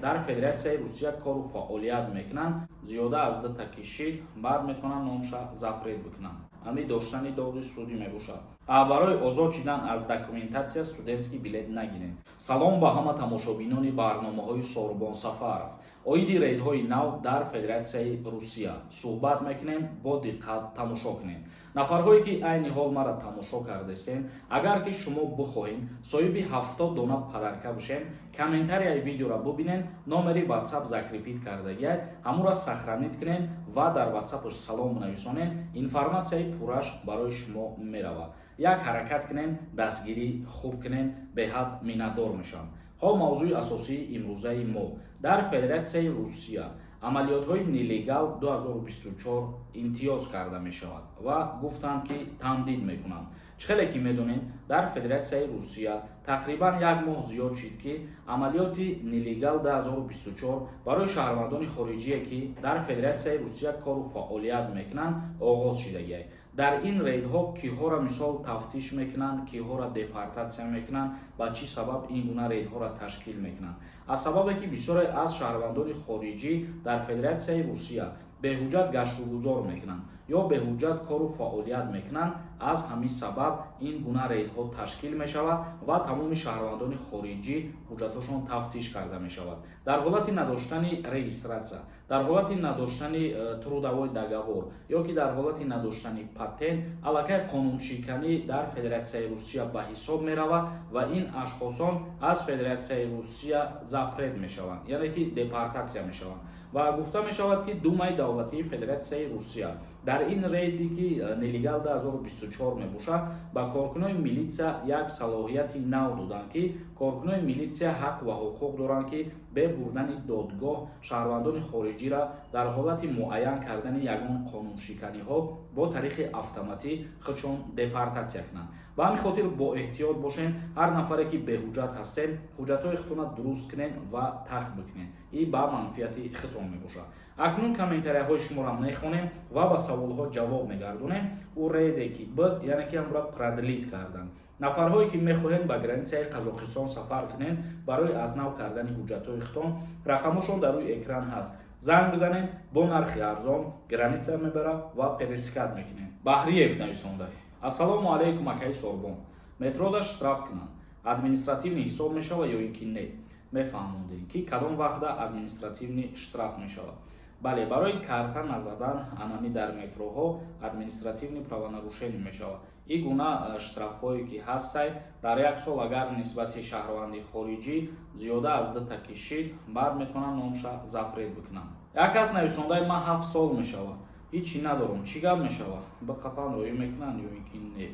дар Федератсияи Русия кору фаъолият мекунанд, зиёда аз 2 та кишид баъд метавонанд номша запрет бикунанд. Ҳамин доштани доғи судӣ мебошад. Барои озод шудан аз документатсия студентский билет нагиред. Салом ба ҳама тамошобинони барномаҳои Сорбон Сафаров. Оиди рейдҳои нав дар Федератсияи Русия суҳбат мекунем, бо диққат тамошо кунед. Нафарҳое ки айни ҳол мара тамошо кардастем, агар ки шумо бихоҳед соҳиби 70 дона падарка бошед, комментарияи видеоро бубинед, номери WhatsApp закрепит кардагият, ҳамура сохранит кунед ва дар WhatsAppш салом нависонед, информатсияи пурраш барои шумо меравад. Як ҳаракат кунед, дастгирӣ хуб кунед, беҳад миннатдор мешавам. Хоб мавзӯи асосии имрӯзаи мо дар Федератсияи Русия амалиётҳои нелегал 2024 имтиёз карда мешавад ва гуфтанд ки тамдид мекунанд. Чхеле ки медонем, дар Федератсияи Русия тақрибан як моҳ зиёд шид ки амалиёти нелегал 2024 барои шаҳрвандони хориҷие ки дар Федератсияи Русия кору фаъолият мекунанд оғоз шидагиаст. Дар ин рейдҳо киҳора мисол тафтиш мекунанд, киҳора депортатсия мекунанд, ба чӣ сабаб ин гуна рейдҳоро ташкил мекунанд. Аз сабабе ки бисёре аз шаҳрвандони хориҷӣ дар Федератсияи Русия беҳуҷҷат гаштугузор мекунанд ё беҳуҷҷат кору фаъолият мекунанд, аз ҳамин сабаб ин гуна рейдҳо ташкил мешавад ва тамоми шаҳрвандони хориҷӣ ҳуҷҷатҳошон тафтиш карда мешавад. Дар ҳолати надоштани регистратсия, дар ҳолати надоштани трудовой договор ё ки дар ҳолати надоштани патент, аллакай қонуншиканӣ дар Федератсияи Русия ба ҳисоб меравад ва ин ашхосон аз Федератсияи Русия запрет мешаванд, яъне ки депортатсия мешаванд. Ва гуфта мешавад ки Думаи давлатии Федератсияи Русия дар ин рейди ки нелегал 2024 мебошад, ба коркунои милитсия як салоҳияти нав доданд ки коркунои милитсия ҳақ ва ҳуқуқ доранд ки бе бурдани додгоҳ шаҳрвандони хориҷиро дар ҳолати муайян кардани ягон қонуншиканиҳо бо тариқи автоматӣ худшон депортатсия кунанд. Ба ҳамин хотир бо эҳтиёт бошед, ҳар нафаре ки беҳуҷҷат ҳастед, ҳуҷҷатҳои худтонро дуруст кунед ва тахт бикунед. Ин ба манфиати худтон мебошад. Акнун комментарияҳои шуморо мехонем ва ба саволҳо ҷавоб мегардонем. У рейде ки буд, яъне ки амро продлит карданд. Нафарҳое ки мехоҳед ба границаи Қазоқистон сафар кунед барои аз нав кардани ҳуҷҷатҳои худтон, рақамҳошон дар рӯи экран ҳаст. Занг бизанед, бо нархи арзон граница мебара ва пересикат мекунед. Баҳриев нависонда. Ассалому алайкум акаи Сорбон. Метрода штраф кунанд. Административни ҳисоб мешавад ё ин ки не? Мефаҳмондем ки кадом вақта административни штраф мешавад. Бале, барои карта назадан анами дар метроҳо административни правонарушение мешавад. Ин гуна штрафҳое ки ҳастай, дар як сол агар нисбати шаҳрванди хориҷӣ зиёда аз 2 та кишид, баъд метавонанд номша запрет бикунанд. Як кас нависондаи ман 7 сол мешавад. Ҳичи надорам, чӣ гап мешавад? Биқапан роӣ мекунанд ё ин ки не?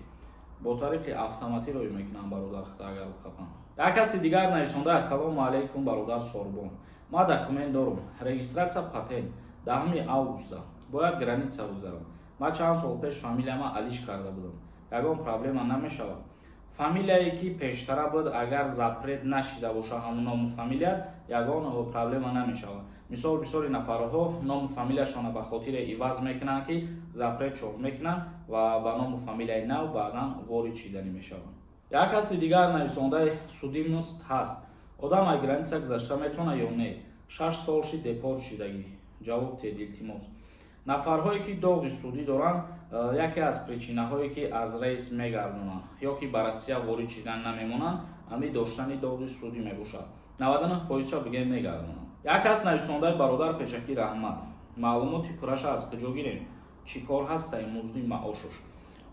Бо тариқи автоматӣ роӣ мекунанд бародар худо агар биқапан. Як каси дигар нависонда: ассалому алайкум бародар Сорбон. Ман документ дорам, регистратсия патент 10 августа. Бояд граница гузарам. Ман чанд сол пеш фамилияма Алиш карда будам. Ягон проблема намешавад? Фамилияе ки пештара буд, агар запрет нашида боша ҳамун ному фамилия, ягон проблема намешавад. Мисол бисёри нафарҳо ному фамилияшона ба хотире иваз мекунанд ки запрет чоп мекунанд ва ба ному фамилияи нав баъдан ворид шиданӣ мешаванд. Як каси дигар нависондаи судимност ҳаст. Одам аз граница гузашта метавонад ё не? 6 сол шид депорт шидагӣ. Ҷавоб тед илтимос. Нафарҳое ки доғи судӣ доранд, яке аз причинаҳое ки аз рейс мегардонанд ё ки ба Россия ворид шидан намемонанд, ҳамин доштани доғи судӣ мебошад. 99% бигем мегардонанд. Як кас нависондаи бародар Пешакӣ Раҳмат. Маълумоти пурраша аз куҷо гирем? Чӣ кор ҳастаи музди маошаш?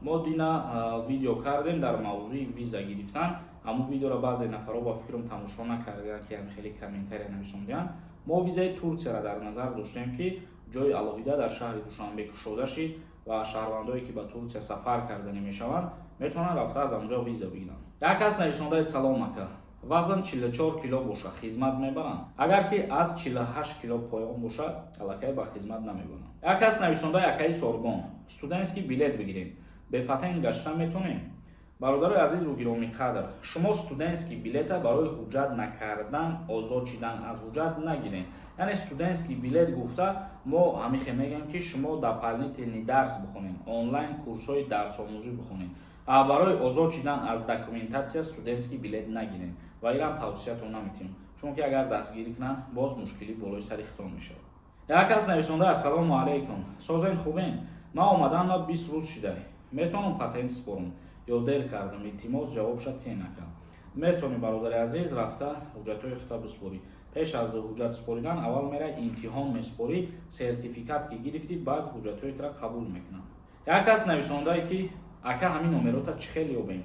Мо дина видео кардем дар мавзӯи виза гирифтан. Ҳамун видеоро баъзе нафарҳо ба фикрам тамошо накарданд ки ҳам хеле комментария нависонданд. Мо визаи Турсияро дар назар доштем ки ҷои алоҳида дар шаҳри Душанбе кушода шид ва шаҳрвандое ки ба Турсия сафар карданӣ мешаванд, метавонанд рафта аз онҷо виза бигиранд. Як кас нависондаи салом ака. Вазн 44 кило боша, хизмат мебаранд? Агар ки аз 48 кило поён боша, аллакай ба хизмат намебаранд. Як кас нависондаи акаи Сорбон. Студентский билет бигирем. Бе патент гашта метавонем? Бародарои азизу гироми қадр, шумо студентский билета барои ҳуҷҷат накардан, озод шидан аз ҳуҷҷат нагиред. Яъне студентский билет гуфта мо ҳамихе мегӯем ки шумо дополнительный дарс бихонед, онлайн курсҳои дарсомӯзӣ бихонед. Барои озод шидан аз документатсия студентский билет нагиред ва инам тавсиятон наметем. чунки агар дастгирӣ кунанд боз мушкилӣ болои сари хитон мешавад. Як кас нависонда: ассалому алайкум, созен хубен, ман омаданма 20 рӯз шидай, метавонам патент спорам ё дер кардам, илтимос ҷавобша тен накам. Метавонӣ бародари азиз рафта ҳуҷҷатҳои худта биспорӣ. Пеш аз ҳуҷҷат споридан аввал мерай имтиҳон меспорӣ, сертификат ки гирифтӣ, баъд ҳуҷҷатҳоятро қабул мекунанд. Як кас нависондае ки ака ҳамин номерота чӣ хел ёбем?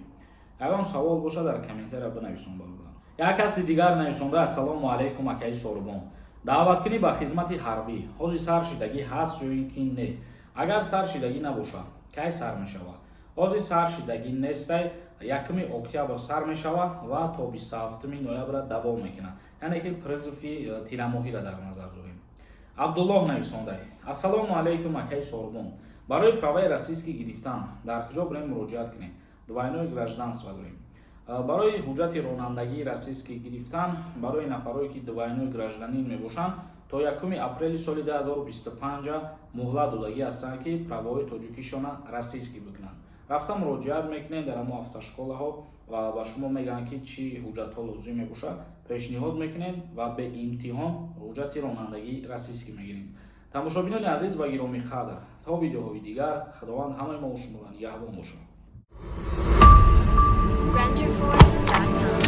Ягон савол боша дар комментария бинависон бародар. Як каси дигар нависонда: ассалому алайкум акаи сорбон, даъваткунӣ ба хизмати ҳарбӣ, ҳозир сар шидагӣ ҳаст ё ин ки не? Агар сар шидагӣ набошад, кай сар мешавад? Ҳозир сар шидагӣ нестай, 1 октябр сар мешавад ва то 27 ноябр давом мекунад. Яъне ки призви тирамоҳиро дар назар дорем. Абдуллоҳ нависонда: ассалому алайкум акаи сорбон, барои праваи российский гирифтан дар куҷо барем муроҷиат кунем? Двойное гражданство дорем. Барои ҳуҷҷати ронандагии российский гирифтан барои нафароне ки двойной гражданин мебошанд то 1 апрели соли 2025 муҳлат додагӣ ҳастанд ки правои тоҷикишона российский бикунанд. Рафта муроҷиат мекунем дар ҳамон автошколаҳо ва ба шумо мегӯянд ки чӣ ҳуҷҷатҳо лозим мебошад, пешниҳод мекунем ва бе имтиҳон ҳуҷҷати ронандагии российский мегирем. Тамошобинони азиз ва гироми қадр, то видеоҳои дигар, худованд ҳамаи мо шуморо нигаҳбон бошад. RenderForest.com